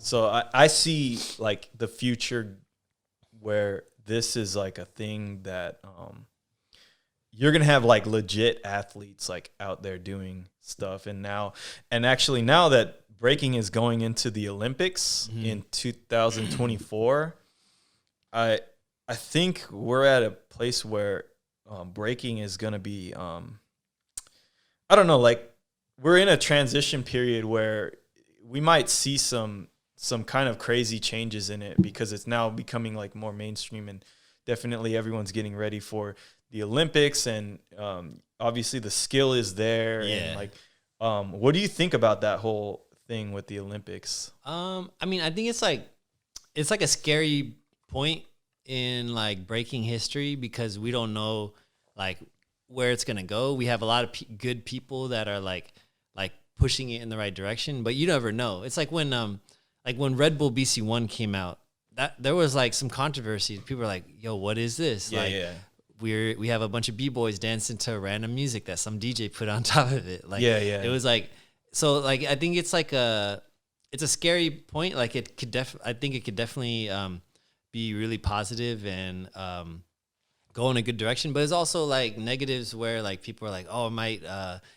So I see like the future where this is like a thing that you're gonna have like legit athletes like out there doing stuff. And actually now that breaking is going into the Olympics in 2024, I think we're at a place where breaking is gonna be I don't know, like we're in a transition period where we might see some kind of crazy changes in it because it's now becoming like more mainstream, and definitely everyone's getting ready for the Olympics, and obviously the skill is there. Yeah. And like, what do you think about that whole thing with the Olympics? I mean, I think it's like a scary point in like breaking history because we don't know like where it's gonna go. We have a lot of good people that are like pushing it in the right direction, but you never know. It's like when Red Bull BC1 came out, that there was like some controversy. People were like, "Yo, what is this?" We have a bunch of B.Boys dancing to random music that some DJ put on top of it. Like, it was like, so like I think it's like it's a scary point. Like I think it could definitely be really positive and go in a good direction, but it's also like negatives where like people are like, oh,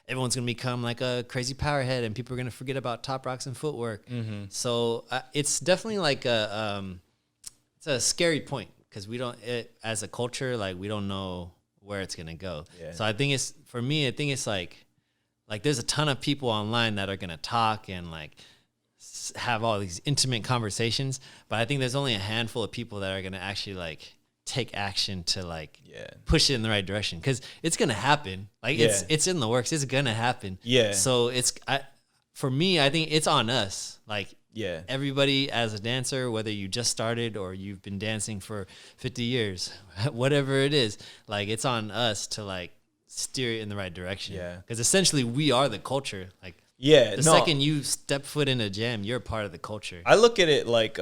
everyone's gonna become like a crazy powerhead and people are gonna forget about Top Rocks and footwork. So it's definitely like it's a scary point because as a culture, like we don't know where it's gonna go. So I think for me, I think it's like there's a ton of people online that are gonna talk and like have all these intimate conversations, but I think there's only a handful of people that are gonna actually like take action to like push it in the right direction, because it's gonna happen. Like it's in the works. It's gonna happen. So for me, I think it's on us. Like everybody as a dancer, whether you just started or you've been dancing for 50 years, whatever it is, like it's on us to like steer it in the right direction. Because essentially we are the culture. Like the second you step foot in a jam, you're a part of the culture. I look at it like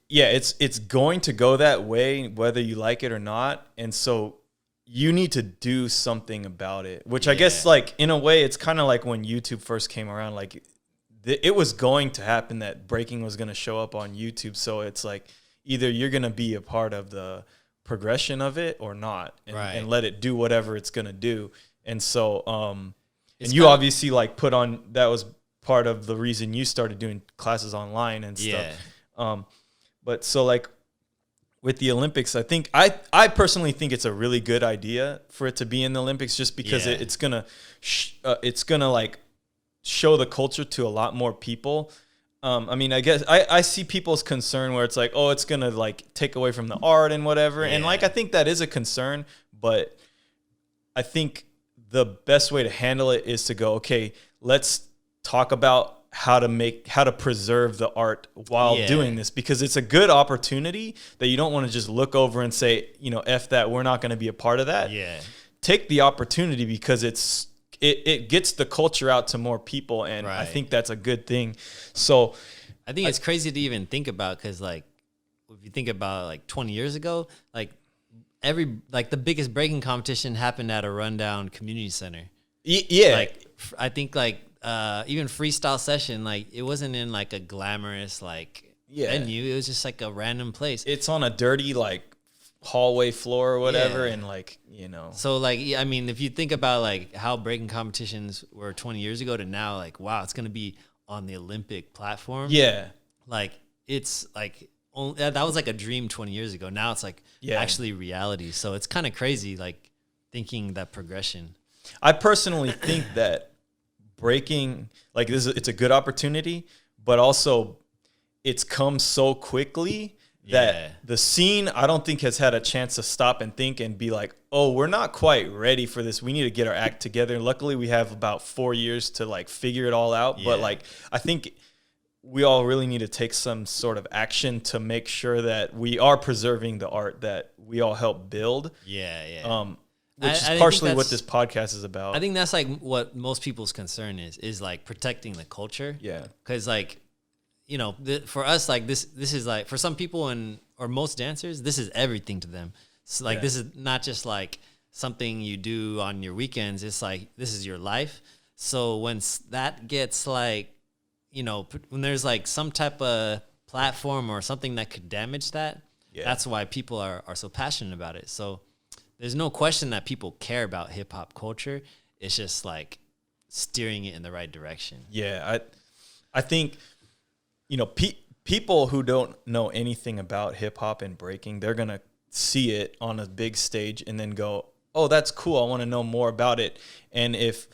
it's going to go that way whether you like it or not, and so you need to do something about it, which I guess like in a way it's kind of like when YouTube first came around. Like it was going to happen that breaking was going to show up on YouTube, so it's like either you're going to be a part of the progression of it or not, and let it do whatever it's going to do. And so and you obviously like put on, that was part of the reason you started doing classes online and stuff. But so like with the Olympics, I think I personally think it's a really good idea for it to be in the Olympics, just because it's gonna like show the culture to a lot more people. I mean, I guess I see people's concern where it's like, oh, it's gonna like take away from the art and whatever, and like I think that is a concern, but I think the best way to handle it is to go, okay, let's talk about how to preserve the art while doing this, because it's a good opportunity that you don't want to just look over and say, you know, F that, we're not going to be a part of that. Take the opportunity, because it gets the culture out to more people, and I think that's a good thing. So I think it's crazy to even think about, because like if you think about like 20 years ago, like the biggest breaking competition happened at a rundown community center. Like I think like even freestyle session, like it wasn't in like a glamorous like venue. It was just like a random place. It's on a dirty like hallway floor or whatever, and like, you know. So like, I mean, if you think about like how breaking competitions were 20 years ago to now, like wow, it's gonna be on the Olympic platform. Like it's like that was like a dream 20 years ago. Now it's like actually reality. So it's kind of crazy, like thinking that progression. I personally think that breaking, like it's a good opportunity, but also it's come so quickly that the scene, I don't think, has had a chance to stop and think and be like, oh, we're not quite ready for this. We need to get our act together. And luckily we have about 4 years to like figure it all out. But like, I think we all really need to take some sort of action to make sure that we are preserving the art that we all help build. Which is partially what this podcast is about. I think that's like what most people's concern is like protecting the culture. Because like, you know, for us, like this is like, for some people or most dancers, this is everything to them. So like this is not just like something you do on your weekends. It's like this is your life. So when that gets like, when there's like some type of platform or something that could damage that, that's why people are so passionate about it. So there's no question that people care about hip hop culture. It's just like steering it in the right direction. Yeah, I think, people who don't know anything about hip hop and breaking, they're going to see it on a big stage and then go, oh, that's cool. I want to know more about it. And if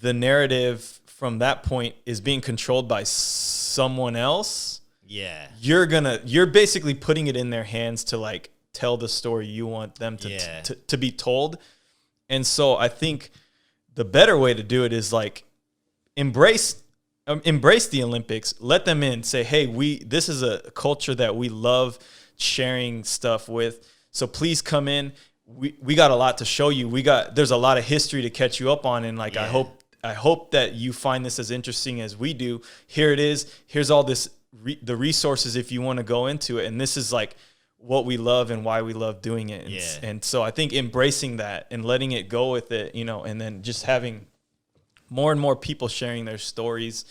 the narrative from that point is being controlled by someone else, you're basically putting it in their hands to like tell the story you want them to be told. And so I think the better way to do it is like embrace the Olympics, let them in, say, hey, this is a culture that we love sharing stuff with. So please come in. We got a lot to show you. There's a lot of history to catch you up on. And like, I hope that you find this as interesting as we do. Here it is. Here's all the resources if you want to go into it. And this is like what we love and why we love doing it. And so I think embracing that and letting it go with it, and then just having more and more people sharing their stories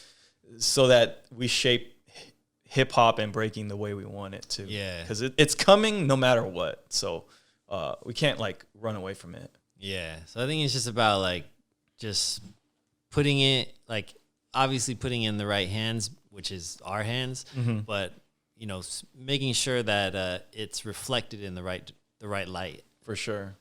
so that we shape hip hop and breaking the way we want it to. Yeah. Because it's coming no matter what. So we can't like run away from it. Yeah. So I think it's just about like just putting it, like obviously putting it in the right hands, which is our hands, but making sure that it's reflected in the right light. For sure.